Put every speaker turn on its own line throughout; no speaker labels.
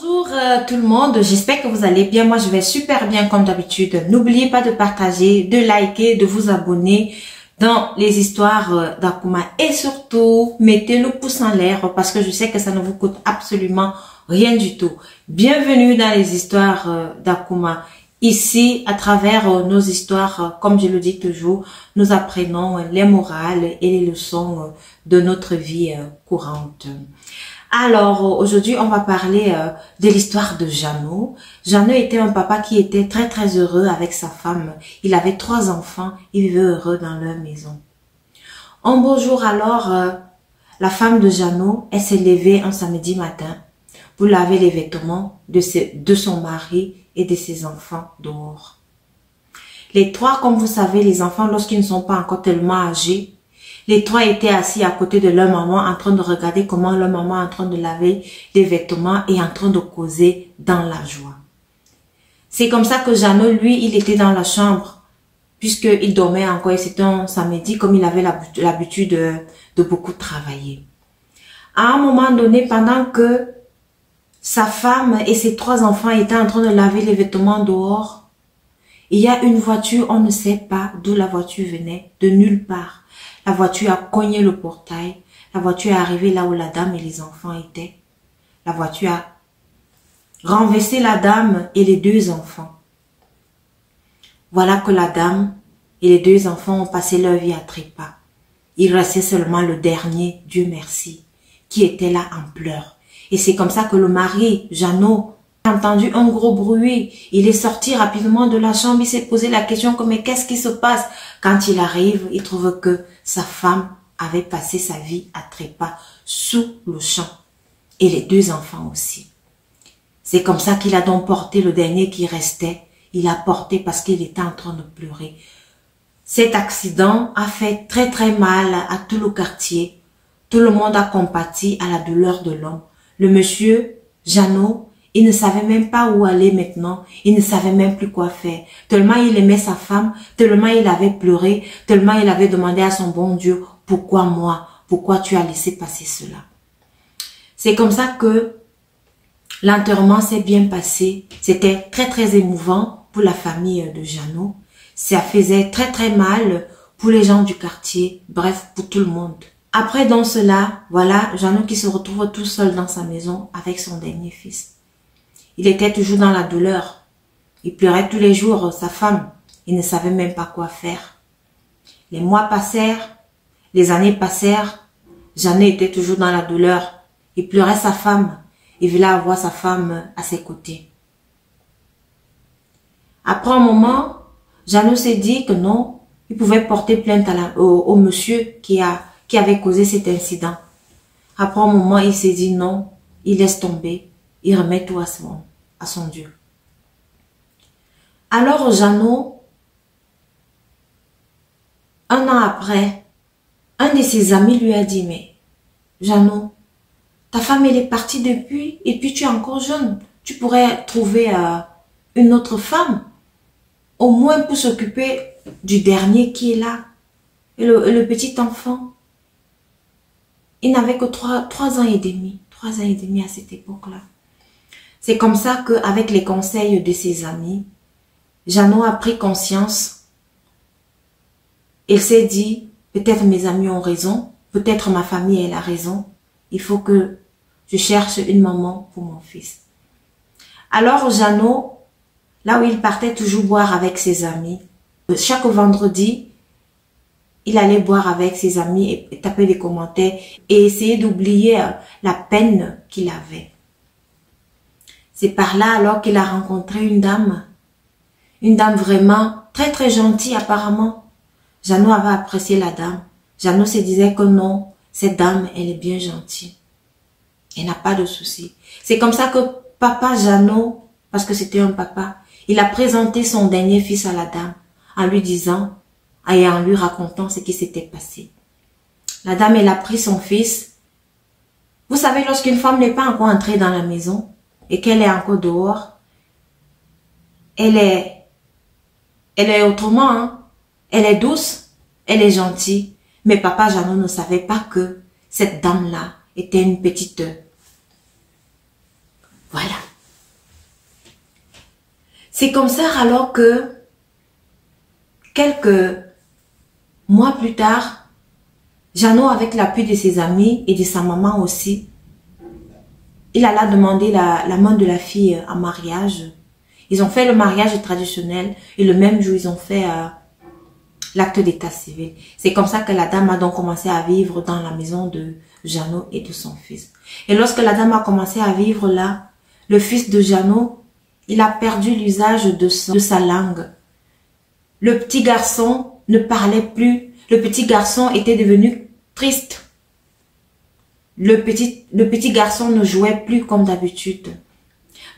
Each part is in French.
Bonjour tout le monde, j'espère que vous allez bien. Moi je vais super bien comme d'habitude. N'oubliez pas de partager, de liker, de vous abonner dans les histoires d'Akuma et surtout mettez le pouce en l'air parce que je sais que ça ne vous coûte absolument rien du tout. Bienvenue dans les histoires d'Akuma. Ici, à travers nos histoires, comme je le dis toujours, nous apprenons les morales et les leçons de notre vie courante. Alors, aujourd'hui, on va parler de l'histoire de Jeannot. Jeannot était un papa qui était très très heureux avec sa femme. Il avait 3 enfants, il vivait heureux dans leur maison. Un beau jour alors, la femme de Jeannot, elle s'est levée un samedi matin pour laver les vêtements de son mari et de ses enfants dehors. Les 3, comme vous savez, les enfants, lorsqu'ils ne sont pas encore tellement âgés, les 3 étaient assis à côté de leur maman en train de regarder comment leur maman est en train de laver les vêtements et en train de causer dans la joie. C'est comme ça que Jeannot, lui, il était dans la chambre puisqu'il dormait encore et c'était un samedi comme il avait l'habitude de beaucoup travailler. À un moment donné, pendant que sa femme et ses 3 enfants étaient en train de laver les vêtements dehors, il y a une voiture, on ne sait pas d'où la voiture venait, de nulle part. La voiture a cogné le portail. La voiture est arrivée là où la dame et les enfants étaient. La voiture a renversé la dame et les 2 enfants. Voilà que la dame et les 2 enfants ont passé leur vie à trépas. Il restait seulement le dernier, Dieu merci, qui était là en pleurs. Et c'est comme ça que le mari, Jeannot, a entendu un gros bruit. Il est sorti rapidement de la chambre. Il s'est posé la question que mais qu'est-ce qui se passe? Quand il arrive, il trouve que sa femme avait passé sa vie à trépas sous le champ. Et les 2 enfants aussi. C'est comme ça qu'il a donc porté le dernier qui restait. Il a porté parce qu'il était en train de pleurer. Cet accident a fait très très mal à tout le quartier. Tout le monde a compati à la douleur de l'homme. Le monsieur, Jeannot, il ne savait même pas où aller maintenant. Il ne savait même plus quoi faire. Tellement il aimait sa femme, tellement il avait pleuré, tellement il avait demandé à son bon Dieu, pourquoi moi? Pourquoi tu as laissé passer cela? C'est comme ça que l'enterrement s'est bien passé. C'était très très émouvant pour la famille de Jeannot. Ça faisait très très mal pour les gens du quartier, bref, pour tout le monde. Après dans cela, voilà, Jeannot qui se retrouve tout seul dans sa maison avec son dernier fils. Il était toujours dans la douleur. Il pleurait tous les jours, sa femme. Il ne savait même pas quoi faire. Les mois passèrent, les années passèrent. Jeannot était toujours dans la douleur. Il pleurait sa femme. Il voulait avoir sa femme à ses côtés. Après un moment, Jeannot s'est dit que non, il pouvait porter plainte au monsieur qui avait causé cet incident. Après un moment, il s'est dit non, il laisse tomber, il remet tout à son Dieu. Alors Jeannot, un an après, un de ses amis lui a dit, mais Jeannot, ta femme elle est partie depuis et puis tu es encore jeune. Tu pourrais trouver une autre femme, au moins pour s'occuper du dernier qui est là. Et le petit enfant, il n'avait que 3 ans et demi. 3 ans et demi à cette époque-là. C'est comme ça qu'avec les conseils de ses amis, Jeannot a pris conscience. Il s'est dit, peut-être mes amis ont raison, peut-être ma famille elle a raison. Il faut que je cherche une maman pour mon fils. Alors Jeannot, là où il partait toujours boire avec ses amis, chaque vendredi, il allait boire avec ses amis et taper des commentaires et essayer d'oublier la peine qu'il avait. C'est par là alors qu'il a rencontré une dame vraiment très très gentille apparemment. Jeannot avait apprécié la dame. Jeannot se disait que non, cette dame elle est bien gentille. Elle n'a pas de soucis. C'est comme ça que papa Jeannot, parce que c'était un papa, il a présenté son dernier fils à la dame en lui disant et en lui racontant ce qui s'était passé. La dame elle a pris son fils. Vous savez, lorsqu'une femme n'est pas encore entrée dans la maison, et qu'elle est encore dehors, elle est autrement, hein? Elle est douce, elle est gentille, mais papa Jeannot ne savait pas que cette dame-là était une petite... Voilà. C'est comme ça alors que quelques mois plus tard, Jeannot, avec l'appui de ses amis et de sa maman aussi, il alla demander la main de la fille en mariage. Ils ont fait le mariage traditionnel et le même jour, ils ont fait l'acte d'état civil. C'est comme ça que la dame a donc commencé à vivre dans la maison de Jeannot et de son fils. Et lorsque la dame a commencé à vivre là, le fils de Jeannot, il a perdu l'usage de sa langue. Le petit garçon ne parlait plus. Le petit garçon était devenu triste. Le petit garçon ne jouait plus comme d'habitude.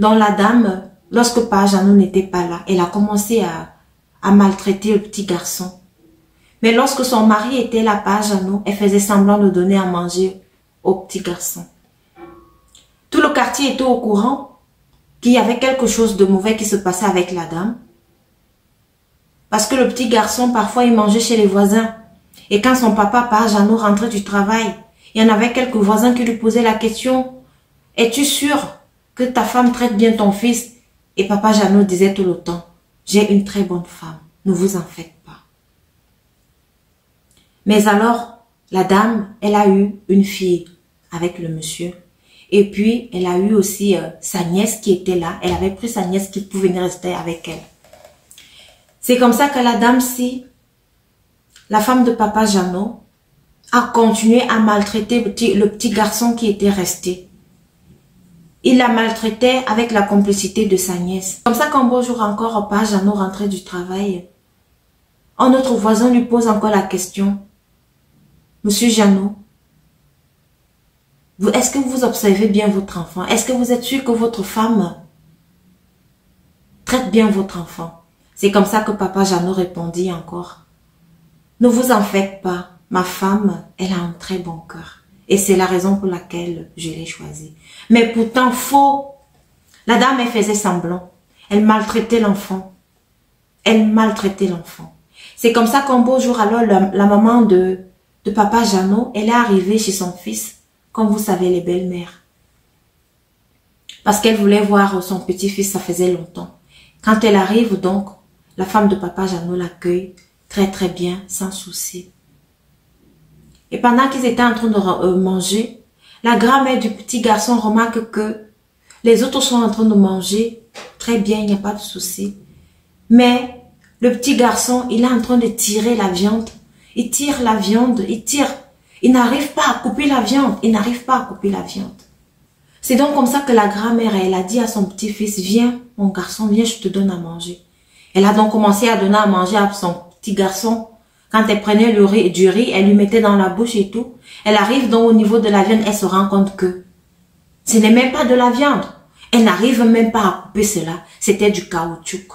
Donc la dame, lorsque Papa Jeannot n'était pas là, elle a commencé à maltraiter le petit garçon. Mais lorsque son mari était là, Papa Jeannot, elle faisait semblant de donner à manger au petit garçon. Tout le quartier était au courant qu'il y avait quelque chose de mauvais qui se passait avec la dame. Parce que le petit garçon, parfois, il mangeait chez les voisins. Et quand son papa Jeannot rentrait du travail, il y en avait quelques voisins qui lui posaient la question, « Es-tu sûr que ta femme traite bien ton fils ?» Et Papa Jeannot disait tout le temps, « J'ai une très bonne femme, ne vous en faites pas. » Mais alors, la dame, elle a eu une fille avec le monsieur. Et puis, elle a eu aussi sa nièce qui était là. Elle avait pris sa nièce qui pouvait venir rester avec elle. C'est comme ça que la dame-ci, la femme de Papa Jeannot, a continué à maltraiter le petit garçon qui était resté. Il la maltraitait avec la complicité de sa nièce. Comme ça qu'un beau jour encore, Papa Jeannot rentrait du travail. Un autre voisin lui pose encore la question. « Monsieur Jeannot, est-ce que vous observez bien votre enfant? Est-ce que vous êtes sûr que votre femme traite bien votre enfant? » C'est comme ça que Papa Jeannot répondit encore. « Ne vous en faites pas, ma femme, elle a un très bon cœur. Et c'est la raison pour laquelle je l'ai choisie. » Mais pourtant, faux. La dame, elle faisait semblant. Elle maltraitait l'enfant. Elle maltraitait l'enfant. C'est comme ça qu'un beau jour, alors, la maman de Papa Jeannot, elle est arrivée chez son fils, comme vous savez, les belles-mères. Parce qu'elle voulait voir son petit-fils, ça faisait longtemps. Quand elle arrive donc, la femme de Papa Jeannot l'accueille très très bien, sans souci. Et pendant qu'ils étaient en train de manger, la grand-mère du petit garçon remarque que les autres sont en train de manger très bien, il n'y a pas de souci. Mais le petit garçon, il est en train de tirer la viande. Il tire la viande, il tire. Il n'arrive pas à couper la viande. Il n'arrive pas à couper la viande. C'est donc comme ça que la grand-mère, elle a dit à son petit-fils, viens, mon garçon, viens, je te donne à manger. Elle a donc commencé à donner à manger à son petit garçon. Quand elle prenait du riz, elle lui mettait dans la bouche et tout. Elle arrive donc au niveau de la viande, elle se rend compte que ce n'est même pas de la viande. Elle n'arrive même pas à couper cela. C'était du caoutchouc.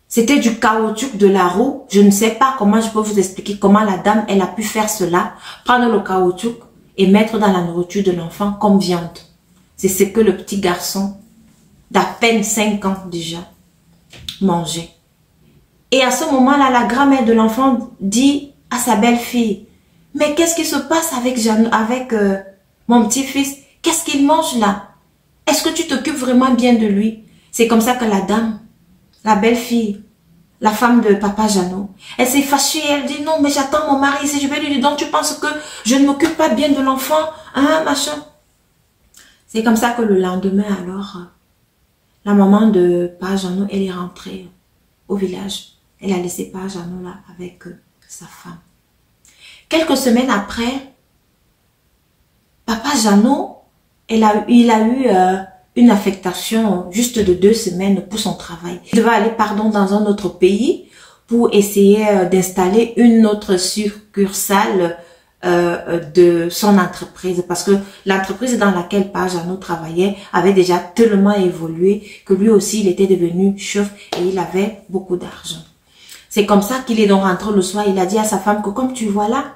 C'était du caoutchouc de la roue. Je ne sais pas comment je peux vous expliquer comment la dame, elle a pu faire cela. Prendre le caoutchouc et mettre dans la nourriture de l'enfant comme viande. C'est ce que le petit garçon d'à peine 5 ans déjà mangeait. Et à ce moment-là, la grand-mère de l'enfant dit à sa belle-fille, « Mais qu'est-ce qui se passe avec mon petit-fils? Qu'est-ce qu'il mange là? Est-ce que tu t'occupes vraiment bien de lui? » C'est comme ça que la dame, la belle-fille, la femme de Papa Jeannot, elle s'est fâchée, elle dit, « Non, mais j'attends mon mari, si je vais lui dire, donc tu penses que je ne m'occupe pas bien de l'enfant, hein, machin. » C'est comme ça que le lendemain, alors, la maman de Papa Jeannot, elle est rentrée au village. Elle a laissé Papa Jeannot là avec sa femme. Quelques semaines après, Papa Jeannot, il a eu une affectation juste de 2 semaines pour son travail. Il devait aller, dans un autre pays pour essayer d'installer une autre succursale de son entreprise. Parce que l'entreprise dans laquelle Papa Jeannot travaillait avait déjà tellement évolué que lui aussi, il était devenu chef et il avait beaucoup d'argent. C'est comme ça qu'il est donc rentré le soir. Il a dit à sa femme que comme tu vois là,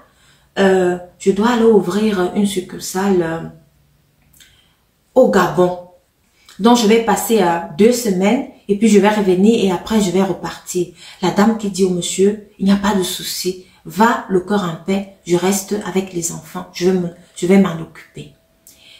je dois aller ouvrir une succursale au Gabon. Donc je vais passer 2 semaines et puis je vais revenir et après je vais repartir. La dame qui dit au monsieur, il n'y a pas de souci, va le cœur en paix, je reste avec les enfants, je vais m'en occuper.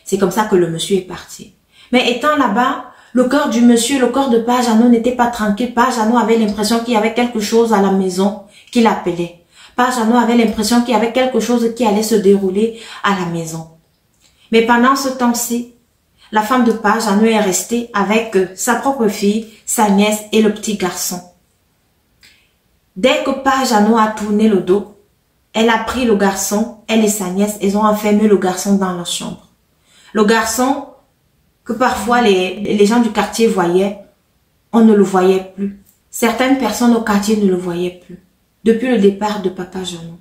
C'est comme ça que le monsieur est parti. Mais étant là-bas, Le cœur du monsieur, le cœur de Père Jeannot n'était pas tranquille. Père Jeannot avait l'impression qu'il y avait quelque chose à la maison qui l'appelait. Père Jeannot avait l'impression qu'il y avait quelque chose qui allait se dérouler à la maison. Mais pendant ce temps-ci, la femme de Père Jeannot est restée avec sa propre fille, sa nièce et le petit garçon. Dès que Père Jeannot a tourné le dos, elle a pris le garçon, elle et sa nièce, ils ont enfermé le garçon dans la chambre. Le garçon, que parfois les gens du quartier voyaient, on ne le voyait plus. Certaines personnes au quartier ne le voyaient plus. Depuis le départ de Papa Jeannot.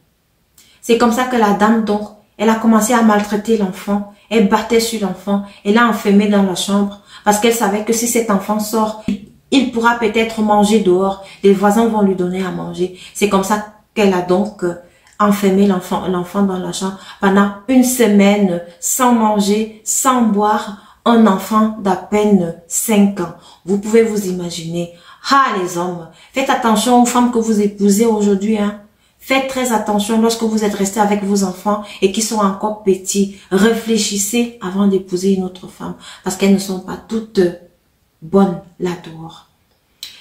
C'est comme ça que la dame, donc, elle a commencé à maltraiter l'enfant. Elle battait sur l'enfant. Elle l'a enfermé dans la chambre. Parce qu'elle savait que si cet enfant sort, il pourra peut-être manger dehors. Les voisins vont lui donner à manger. C'est comme ça qu'elle a donc enfermé l'enfant dans la chambre pendant une semaine, sans manger, sans boire. Un enfant d'à peine 5 ans. Vous pouvez vous imaginer. Ah, les hommes, faites attention aux femmes que vous épousez aujourd'hui. Hein. Faites très attention lorsque vous êtes restés avec vos enfants et qui sont encore petits. Réfléchissez avant d'épouser une autre femme parce qu'elles ne sont pas toutes bonnes là-dehors.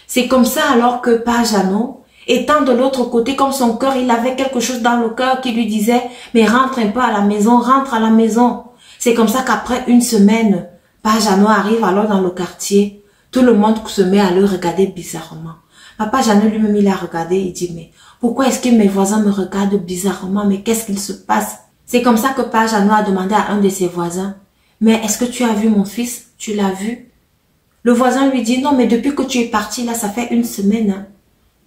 C'est comme ça alors que Père Jeannot, étant de l'autre côté, comme son cœur, il avait quelque chose dans le cœur qui lui disait « Mais rentre un peu à la maison, rentre à la maison ». C'est comme ça qu'après une semaine, Père Jeannot arrive alors dans le quartier. Tout le monde se met à le regarder bizarrement. Papa Jeannot lui-même, il a regardé, il dit, mais pourquoi est-ce que mes voisins me regardent bizarrement? Mais qu'est-ce qu'il se passe? C'est comme ça que Père Jeannot a demandé à un de ses voisins, mais est-ce que tu as vu mon fils? Tu l'as vu? Le voisin lui dit, non, mais depuis que tu es parti, là, ça fait une semaine. Hein.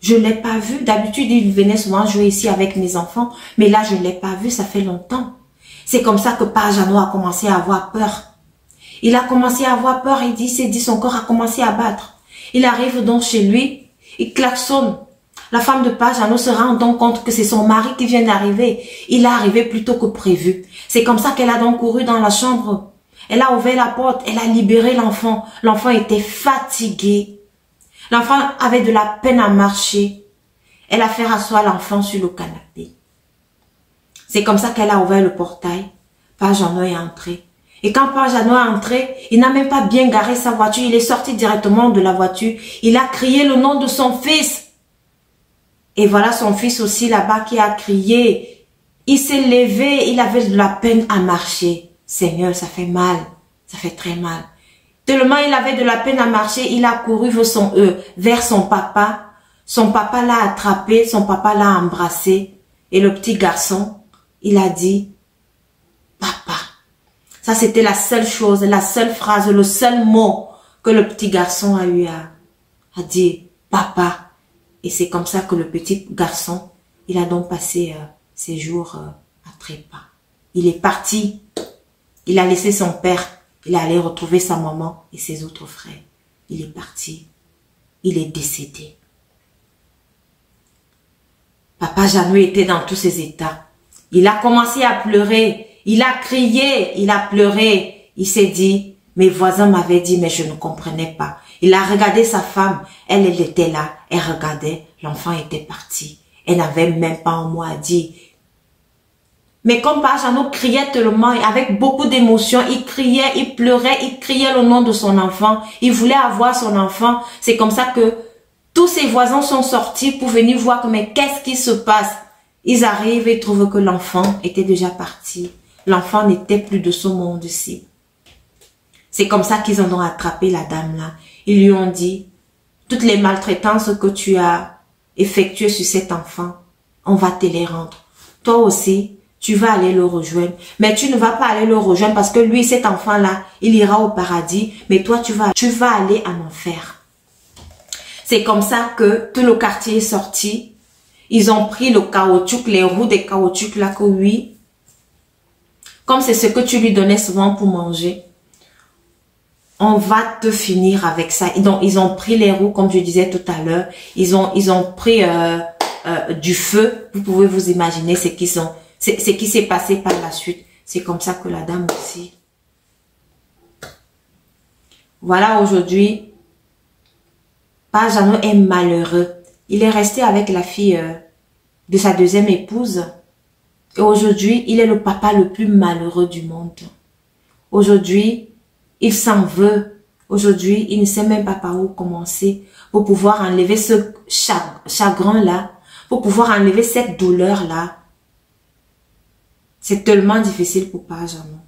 Je ne l'ai pas vu. D'habitude, il venait souvent jouer ici avec mes enfants, mais là, je ne l'ai pas vu, ça fait longtemps. C'est comme ça que Père Jeannot a commencé à avoir peur. Il a commencé à avoir peur, il s'est dit, son corps a commencé à battre. Il arrive donc chez lui, il klaxonne. La femme de Père Jeannot se rend donc compte que c'est son mari qui vient d'arriver. Il est arrivé plus tôt que prévu. C'est comme ça qu'elle a donc couru dans la chambre. Elle a ouvert la porte, elle a libéré l'enfant. L'enfant était fatigué. L'enfant avait de la peine à marcher. Elle a fait rasseoir l'enfant sur le canapé. C'est comme ça qu'elle a ouvert le portail. Père Jeannot est entré. Et quand Père Jeannot est entré, il n'a même pas bien garé sa voiture. Il est sorti directement de la voiture. Il a crié le nom de son fils. Et voilà son fils aussi là-bas qui a crié. Il s'est levé. Il avait de la peine à marcher. Seigneur, ça fait mal. Ça fait très mal. Tellement il avait de la peine à marcher, il a couru vers son papa. Son papa l'a attrapé. Son papa l'a embrassé. Et le petit garçon, il a dit, papa. Ça, c'était la seule chose, la seule phrase, le seul mot que le petit garçon a eu à dire, papa. Et c'est comme ça que le petit garçon, il a donc passé ses jours à trépas. Il est parti, il a laissé son père, il est allé retrouver sa maman et ses autres frères. Il est parti, il est décédé. Papa Jeannot était dans tous ses états. Il a commencé à pleurer. Il a crié, il a pleuré. Il s'est dit, mes voisins m'avaient dit, mais je ne comprenais pas. Il a regardé sa femme. Elle était là. Elle regardait. L'enfant était parti. Elle n'avait même pas un mot à dire. Mais comme Père Jeannot criait tellement, avec beaucoup d'émotion, il criait, il pleurait, il criait le nom de son enfant. Il voulait avoir son enfant. C'est comme ça que tous ses voisins sont sortis pour venir voir, mais qu'est-ce qui se passe? Ils arrivent et trouvent que l'enfant était déjà parti. L'enfant n'était plus de ce monde-ci. C'est comme ça qu'ils ont attrapé la dame là. Ils lui ont dit, toutes les maltraitances que tu as effectuées sur cet enfant, on va te les rendre. Toi aussi, tu vas aller le rejoindre. Mais tu ne vas pas aller le rejoindre parce que lui, cet enfant-là, il ira au paradis. Mais toi, tu vas aller en enfer. C'est comme ça que tout le quartier est sorti. Ils ont pris le caoutchouc, les roues de caoutchouc là que oui. Comme c'est ce que tu lui donnais souvent pour manger. On va te finir avec ça. Donc, ils ont pris les roues, comme je disais tout à l'heure. Ils ont pris du feu. Vous pouvez vous imaginer ce qui s'est passé par la suite. C'est comme ça que la dame aussi. Voilà, aujourd'hui, Père Jeannot est malheureux. Il est resté avec la fille de sa deuxième épouse. Et aujourd'hui, il est le papa le plus malheureux du monde. Aujourd'hui, il s'en veut. aujourd'hui, il ne sait même pas par où commencer pour pouvoir enlever ce chagrin-là, pour pouvoir enlever cette douleur-là. C'est tellement difficile pour Père Jeannot.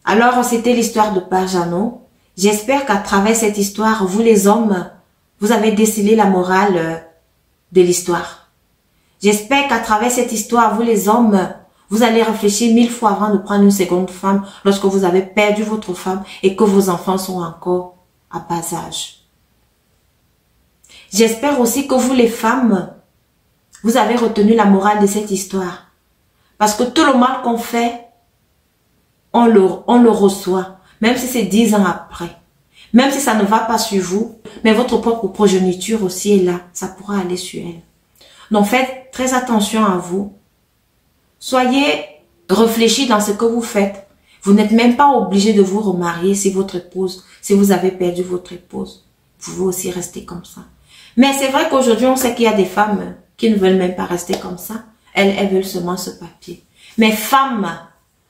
Alors, c'était l'histoire de Père Jeannot. J'espère qu'à travers cette histoire, vous les hommes, vous avez décelé la morale de l'histoire. J'espère qu'à travers cette histoire, vous les hommes, vous allez réfléchir 1000 fois avant de prendre une seconde femme lorsque vous avez perdu votre femme et que vos enfants sont encore à bas âge. J'espère aussi que vous les femmes, vous avez retenu la morale de cette histoire. Parce que tout le mal qu'on fait, on le reçoit, même si c'est 10 ans après. Même si ça ne va pas sur vous, mais votre propre progéniture aussi est là. Ça pourra aller sur elle. Donc faites très attention à vous. Soyez réfléchis dans ce que vous faites. Vous n'êtes même pas obligé de vous remarier si votre épouse, si vous avez perdu votre épouse. Vous pouvez aussi rester comme ça. Mais c'est vrai qu'aujourd'hui, on sait qu'il y a des femmes qui ne veulent même pas rester comme ça. Elles veulent seulement ce papier. Mais femmes,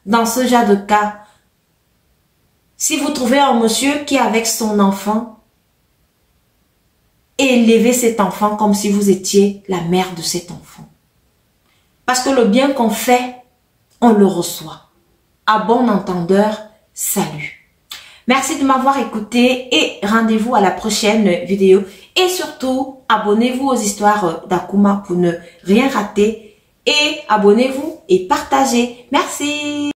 dans ce genre de cas, si vous trouvez un monsieur qui est avec son enfant, élevez cet enfant comme si vous étiez la mère de cet enfant. Parce que le bien qu'on fait, on le reçoit. À bon entendeur, salut. Merci de m'avoir écouté et rendez-vous à la prochaine vidéo. Et surtout, abonnez-vous aux histoires d'Akuma pour ne rien rater. Et abonnez-vous et partagez. Merci.